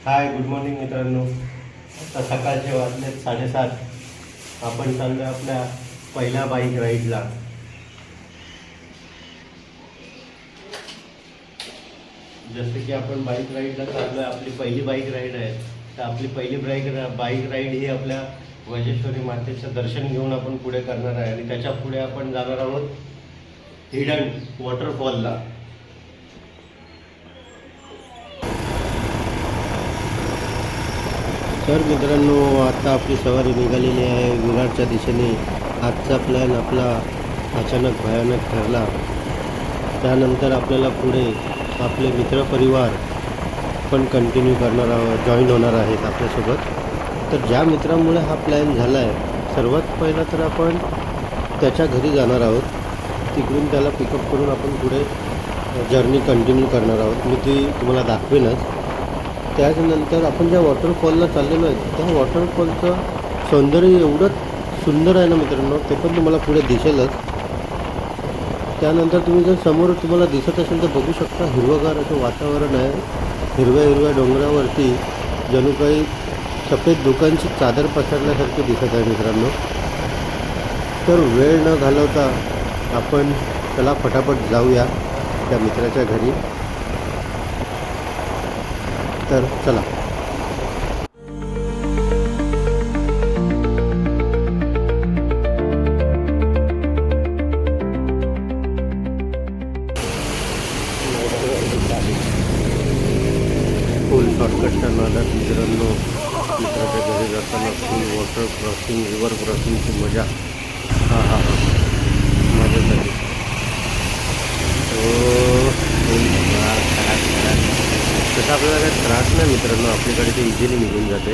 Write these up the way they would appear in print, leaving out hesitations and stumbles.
हाय, good morning मित्रांनो. आता सकाळचे वाजलेत 7:30. आपण चाललो आपल्या पहिल्या बाईक राईडला. जसं की आपण बाईक राईडला चाललो आहे, आपली पहिली बाईक राईड आहे. तर आपली पहिली बाईक राईड ही आपल्या वजेश्वरी मातेचं दर्शन घेऊन आपण पुढे करणार आहे आणि त्याच्या पुढे आपण जाणार आहोत हिडन वॉटरफॉलला. तर मित्रांनो, आता आपली सवारी निघालेली आहे विरारच्या दिशेने. आजचा प्लॅन आपला अचानक भयानक ठरला. त्यानंतर आपल्याला पुढे आपले मित्रपरिवार पण कंटिन्यू करणार आहोत, जॉईन होणार आहेत आपल्यासोबत. तर ज्या मित्रांमुळे हा प्लॅन झाला आहे, सर्वात पहिला तर आपण त्याच्या घरी जाणार आहोत. तिकडून त्याला पिकअप करून आपण पुढे जर्नी कंटिन्यू करणार आहोत. मी ती तुम्हाला दाखवेनच. त्याच्यानंतर आपण ज्या वॉटरफॉलला चाललेलो आहे, त्या वॉटरफॉलचं सौंदर्य एवढं सुंदर आहे ना मित्रांनो, ते पण तुम्हाला पुढे दिसेलच. त्यानंतर तुम्ही जर समोर तुम्हाला दिसत असेल तर बघू शकता, हिरवंगार असं वातावरण आहे. हिरव्या हिरव्या डोंगरावरती जणू काही सफेद धुक्यांची चादर पसरल्यासारखे दिसत आहे मित्रांनो. तर वेळ न घालवता आपण त्याला फटाफट जाऊया त्या मित्राच्या घरी. तर चला. फुल शॉर्टकटच्या नादात मित्रांनो, मित्राच्या घरी जाताना फुल वॉटर क्रॉसिंग, रिव्हर क्रॉसिंगची मजा. हां हां हां, मजा झाली. तसं आपल्याला काही त्रास नाही मित्रांनो, आपल्याकडे ते इझिली निघून जाते.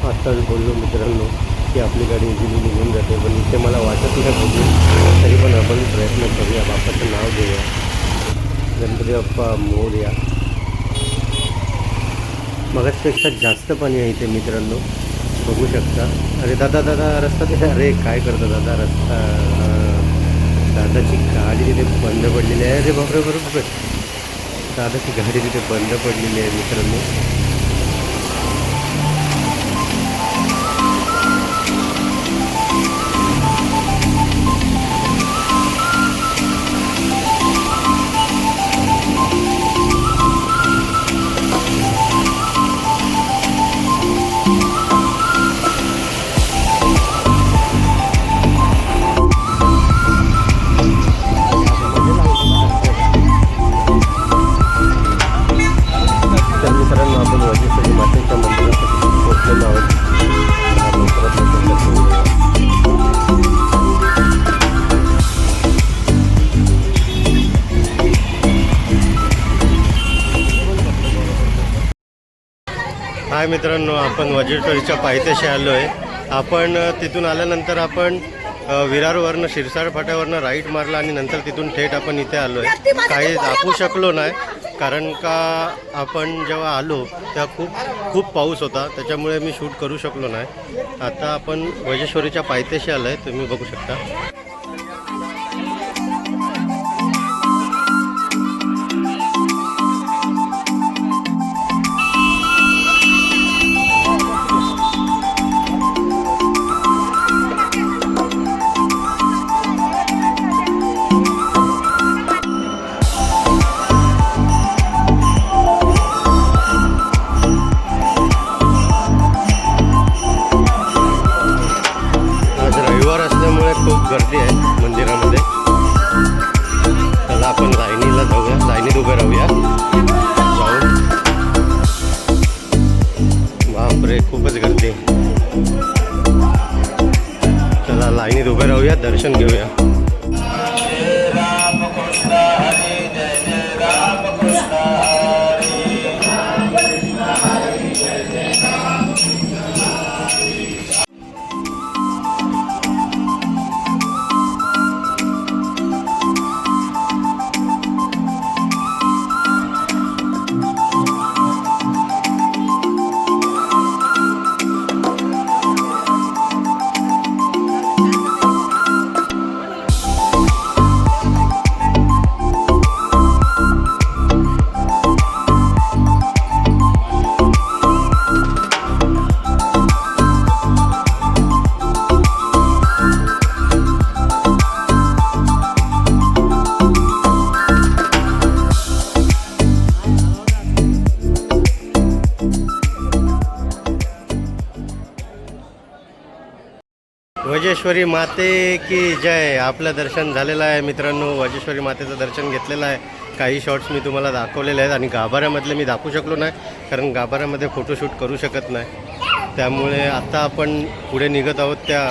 आत्ताच बोललो मित्रांनो की आपली गाडी इझिली निघून जाते, पण इथे मला वाटत नाही बघून. तरी पण आपण प्रयत्न करूया, बापाचं नाव घेऊया. गणपती बाप्पा मोरया. मगाचपेक्षा जास्त पाणी आहे इथे मित्रांनो, बघू शकता. अरे दादा दादा रस्ता ते, अरे काय करतो दादा, रस्ता. दादाची गाडी तिथे बंद पडलेली आहे. अरे बापरे बरोबर, दादाची गाडी तिथे बंद पडलेली आहे मित्रांनो. हाय मित्रांनो, आपण वजेश्वरीच्या पायथ्याशी आलो आहे. आपण तिथून आल्यानंतर आपण विरारवरनं शिरसाळ फाट्यावरनं राईट मारला आणि नंतर तिथून थेट आपण इथे आलो आहे. काही दाखवू शकलो नाही, कारण का आपण जेव्हा आलो तेव्हा खूप पाऊस होता, त्याच्यामुळे मी शूट करू शकलो नाही. आता आपण वजेश्वरीच्या पायथ्याशी आलो आहे, तुम्ही बघू शकता. खूप गर्दी आहे मंदिरामध्ये. त्याला आपण लाईनीला जाऊया, लाईनीत उभे राहूया. जाऊन बापरे, खूपच गर्दी. त्याला लाईनीत उभे राहूया, दर्शन घेऊया. वजेश्वरी माते की जय. आपलं दर्शन झालेलं आहे मित्रांनो. वजेश्वरी मातेचं दर्शन घेतलेलं आहे. काही शॉट्स मी तुम्हाला दाखवलेले आहेत आणि गाभाऱ्यामधले मी दाखवू शकलो नाही कारण गाभाऱ्यामध्ये फोटोशूट करू शकत नाही. त्यामुळे आता आपण पुढे निघत आहोत त्या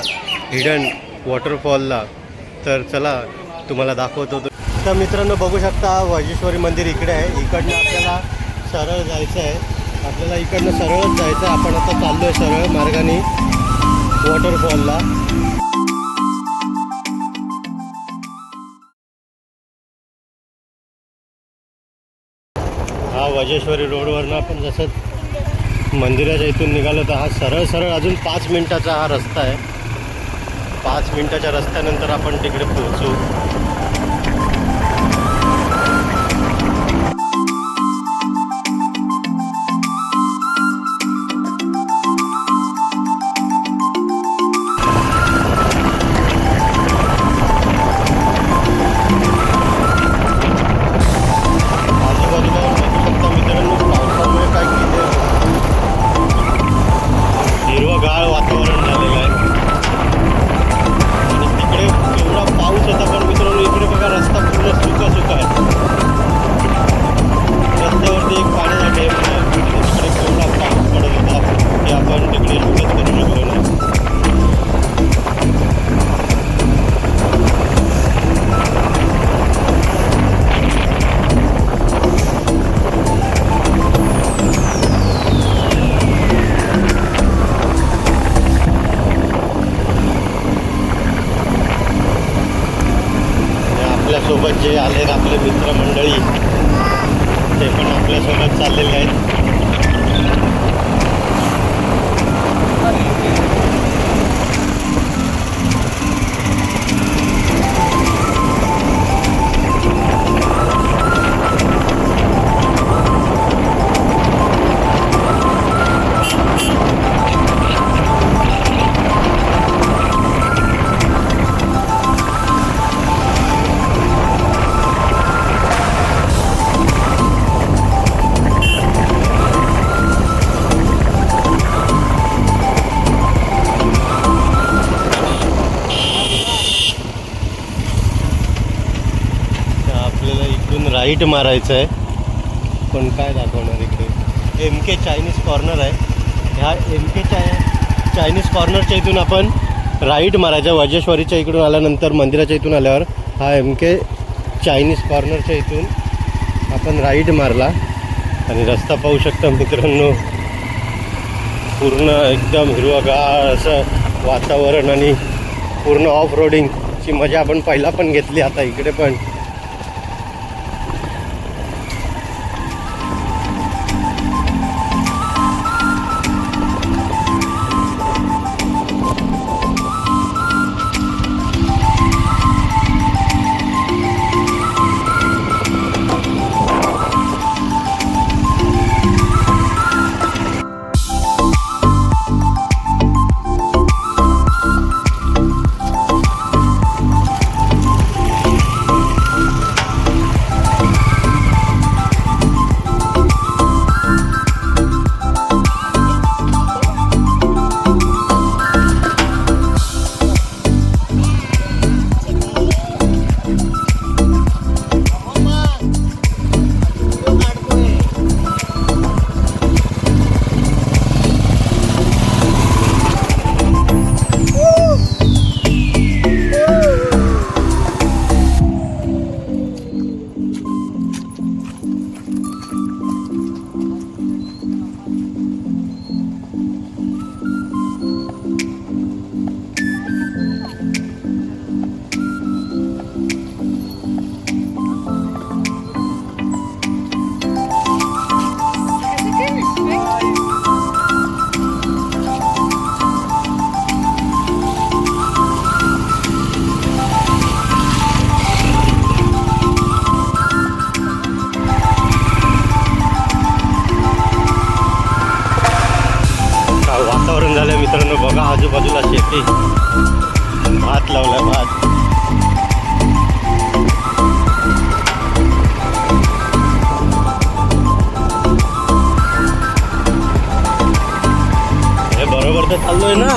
हिडन वॉटरफॉलला. तर चला तुम्हाला दाखवतो. तर मित्रांनो बघू शकता वजेश्वरी मंदिर इकडे आहे. इकडनं आपल्याला सरळ जायचं आहे. आपल्याला इकडनं सरळच जायचं आहे. आपण आता चाललो आहे सरळ मार्गाने वॉटरफॉलला. हा वजेश्वरी रोडवरनं आपण जसं मंदिराच्या इथून निघालो तर हा सरळ अजून 5 मिनिटाचा हा रस्ता आहे. 5 मिनिटाच्या रस्त्यानंतर आपण तिकडे पोहोचू. हिरवंगार वातावरण झालेलं आहे आणि तिकडे एवढा पाऊस होता. पण मित्रांनो इकडे बघा रस्ता पूर्ण सुका आहे. रस्त्यावरती एक पाण्याचा डेम आहे. तिकडे केवढा पाऊस पडत होता की आपण तिकडे शूटच करू शकलो नाही. आपल्यासोबत जे आलेत आपले मित्रमंडळी ते पण आपल्यासोबत चाललेले आहेत. राईट मारायचं आहे. पण काय दाखवणार इकडे MK चायनीज कॉर्नर आहे. ह्या MK चायनीज कॉर्नरच्या इथून आपण राईट मारायचं. वजेश्वरीच्या इकडून आल्यानंतर मंदिराच्या इथून आल्यावर हा MK चायनीज कॉर्नरच्या इथून आपण राईट मारला आणि रस्ता पाहू शकता मित्रांनो. पूर्ण एकदम हिरवंगार असं वातावरण आणि पूर्ण ऑफ रोडिंगची मजा आपण पहिला पण घेतली. आता इकडे पण मित्रांनो बघा आजूबाजूला शेती, भात लावलाय भात. हे बरोबर तर चाललोय ना.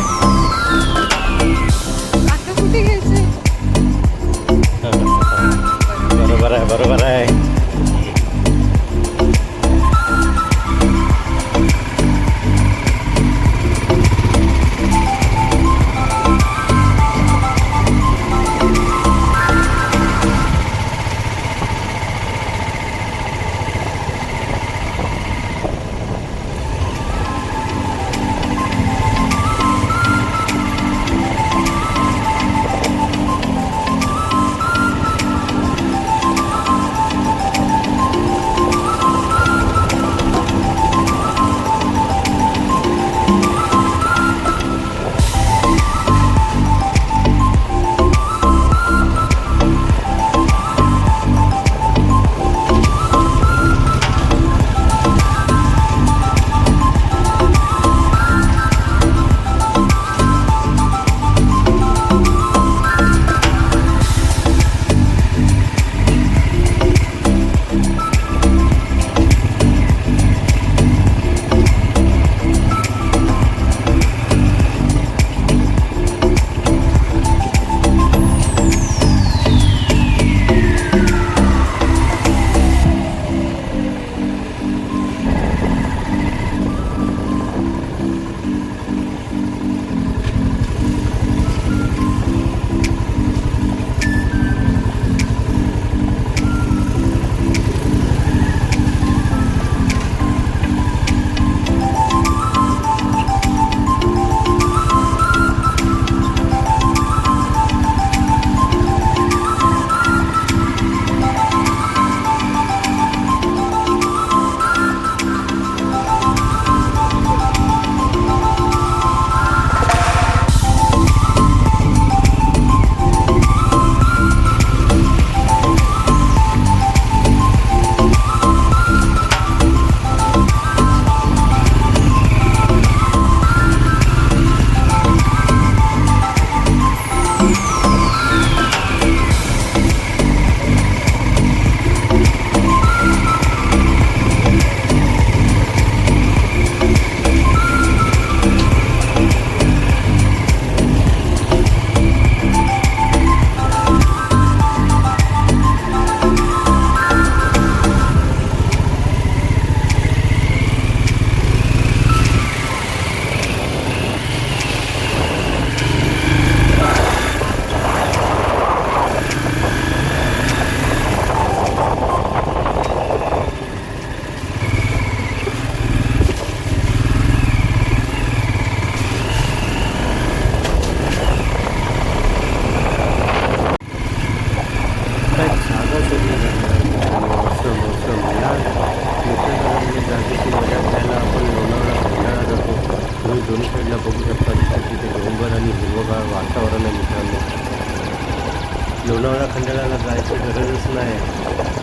लोणावळा खंडाळ्याला जायची गरजच नाही.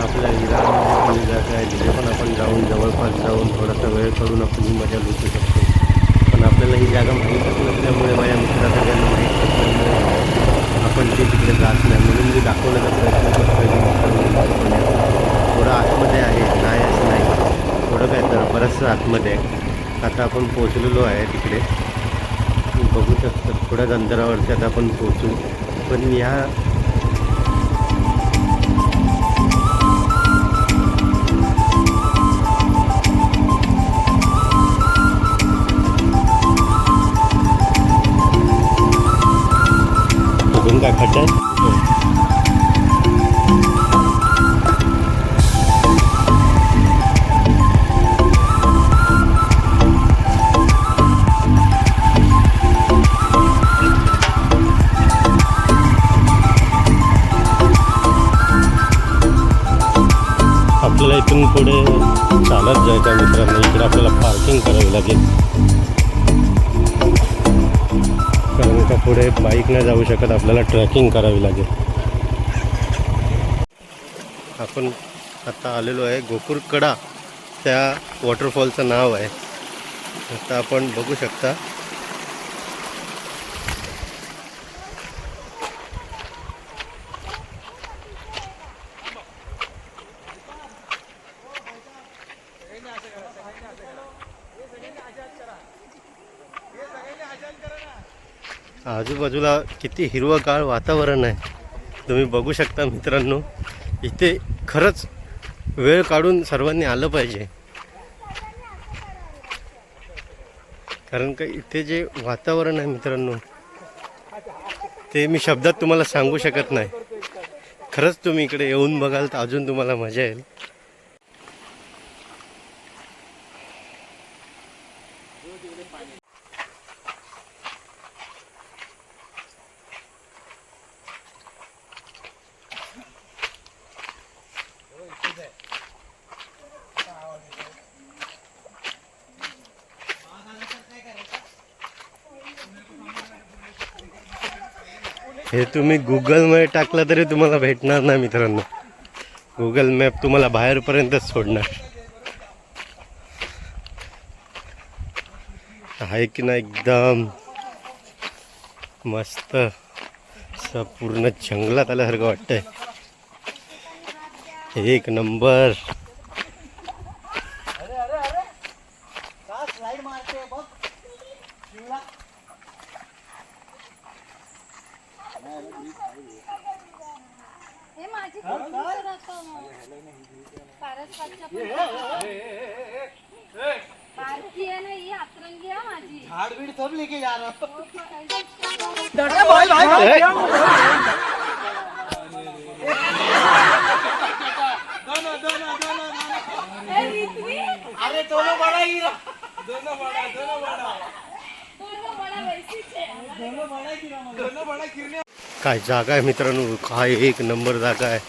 आपल्या विरारमध्ये पण ही जागा आहे, जिथे पण आपण जाऊन जवळपास जाऊन थोडासा वेळ काढून आपण ही मजा लुटू शकतो. पण आपल्याला ही जागा माहीतच नसल्यामुळे, माझ्या मित्राला ज्यांना माहीत नसल्यामुळे आपण ते तिकडे जात नाही. म्हणून मी दाखवण्याचा प्रयत्न करतो. थोडं आतमध्ये आहे, नाही असं नाही, थोडं काय तर बरंचसं आतमध्ये आहे. आता आपण पोचलेलो आहे तिकडे, बघू शकतो. थोड्याच अंतरावरती आता आपण पोचू. पण ह्या अजून काय खड्डा आहे? आपल्याला इथून पुढे चालत जायचं मित्रांनो. इकडे आपल्याला पार्किंग करावी लागेल, कारण का पुढे बाईक नाही जाऊ शकत, आपल्याला ट्रेकिंग करावी लागेल. आपण आता आलेलो आहे गोपूरकडा, त्या वॉटरफॉलचं नाव आहे. आता आपण बघू शकता. आजूबाजूला किती हिरवंगार वातावरण आहे, तुम्ही बघू शकता मित्रांनो. इथे खरंच वेळ काढून सर्वांनी आलं पाहिजे, कारण का इथे जे वातावरण आहे मित्रांनो, ते मी शब्दात तुम्हाला सांगू शकत नाही. खरंच तुम्ही इकडे येऊन बघाल तर अजून तुम्हाला मजा येईल. हे तुम्ही गुगल मॅप टाकला तरी तुम्हाला भेटणार नाही मित्रांनो. गुगल मॅप तुम्हाला बाहेरपर्यंतच सोडणार आहे की नाही. एकदम मस्त असं पूर्ण जंगलात आल्यासारखं वाटतंय. एक नंबर. झाड़ सब लेके जा रहा हूँ। अरे दोनों बड़ा ही दोनों बड़ा गिरने. काय जागा आहे मित्रांनो, काय एक नंबर जागा आहे.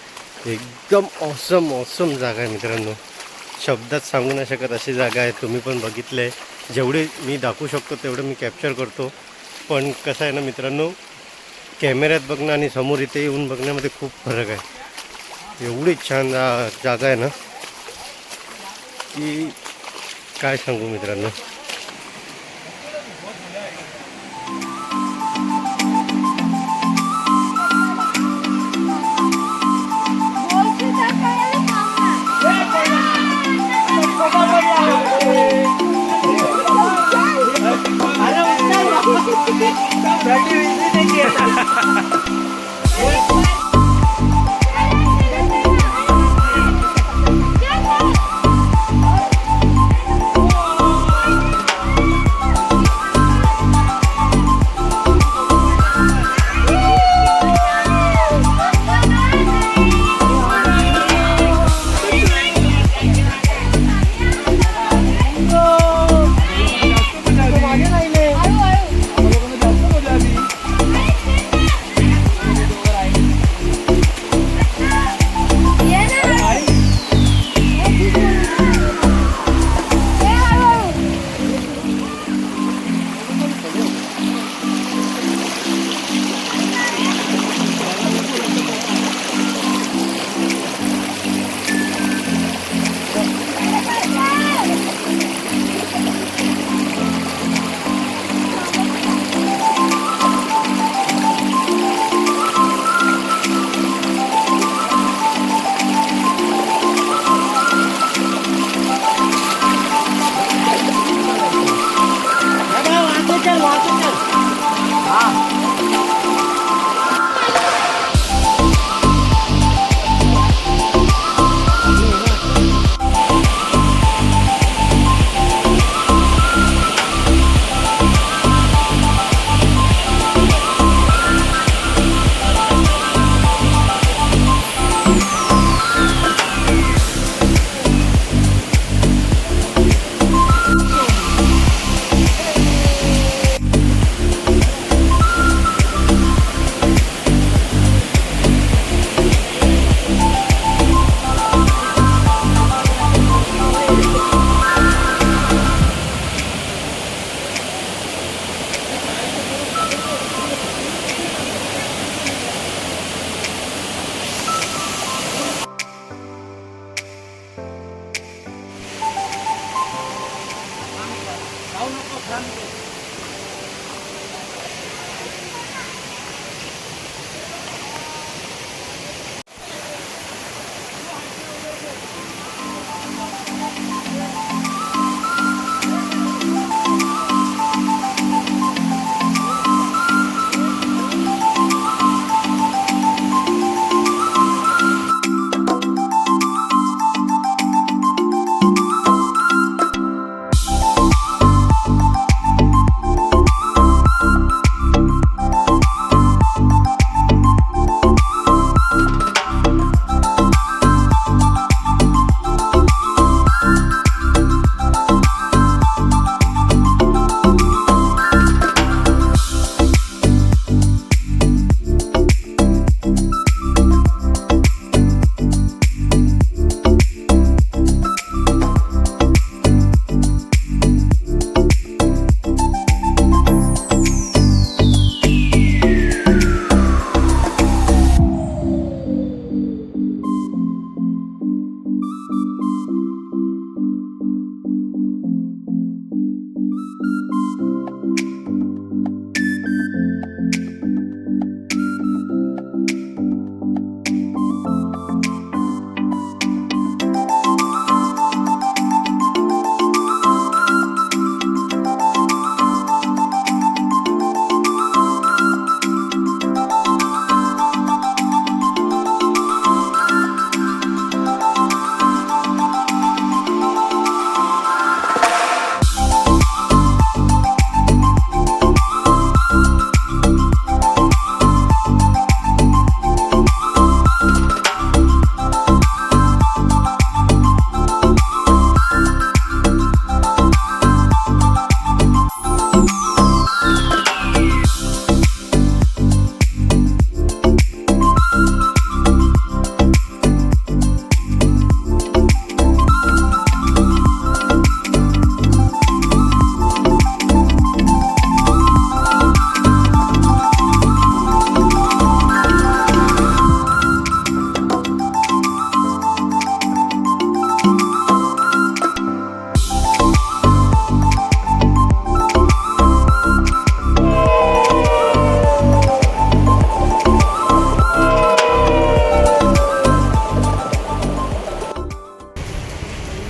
एकदम ऑसम जागा आहे मित्रांनो. शब्दात सांगू नाही शकत अशी जागा आहे. तुम्ही पण बघितले, जेवढे मी दाखवू शकतो तेवढं मी कॅप्चर करतो. पण कसं आहे ना मित्रांनो, कॅमेऱ्यात बघणं आणि समोर इथे येऊन बघण्यामध्ये खूप फरक आहे. एवढी छान जागा आहे ना की काय सांगू मित्रांनो.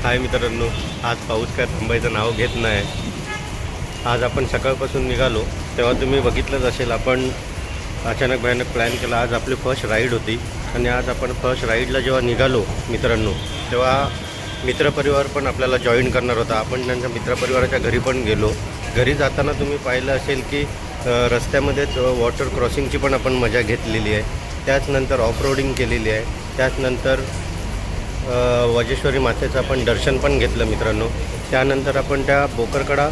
हाय मित्रांनो, आज पाऊस काय थांबायचं नाव घेत नाही. आज आपण सकाळपासून निघालो तेव्हा तुम्ही बघितलंच असेल, आपण अचानक भयानक प्लॅन केला. आज आपली फर्स्ट राईड होती आणि आज आपण फर्स्ट राईडला जेव्हा निघालो मित्रांनो, तेव्हा मित्रपरिवार पण आपल्याला जॉईन करणार होता. आपण त्यांच्या मित्रपरिवाराच्या घरी पण गेलो. घरी जाताना तुम्ही पाहिलं असेल की रस्त्यामध्येच वॉटर क्रॉसिंगची पण आपण मजा घेतलेली आहे. त्याचनंतर ऑफ रोडिंग केलेली आहे. त्याचनंतर वजेश्वरी मातेचं आपण दर्शन पण घेतलं मित्रांनो. त्यानंतर आपण त्या बोकरकडा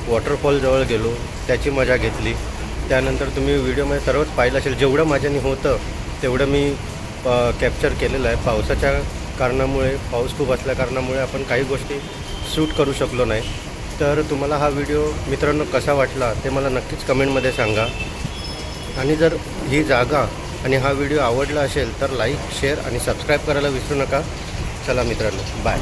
वॉटरफॉलजवळ गेलो, त्याची मजा घेतली. त्यानंतर तुम्ही व्हिडिओमध्ये सर्वच पाहिलं असेल. जेवढं माझ्याने होतं तेवढं मी कॅप्चर केलेलं आहे. पावसाच्या कारणामुळे, पाऊस खूप असल्या कारणामुळे आपण काही गोष्टी शूट करू शकलो नाही. तर तुम्हाला हा व्हिडिओ मित्रांनो कसा वाटला ते मला नक्कीच कमेंटमध्ये सांगा. आणि जर ही जागा आणि हा व्हिडिओ आवडला असेल तर लाईक, शेअर आणि सबस्क्राईब करायला विसरू नका. चला मित्रांनो, बाय.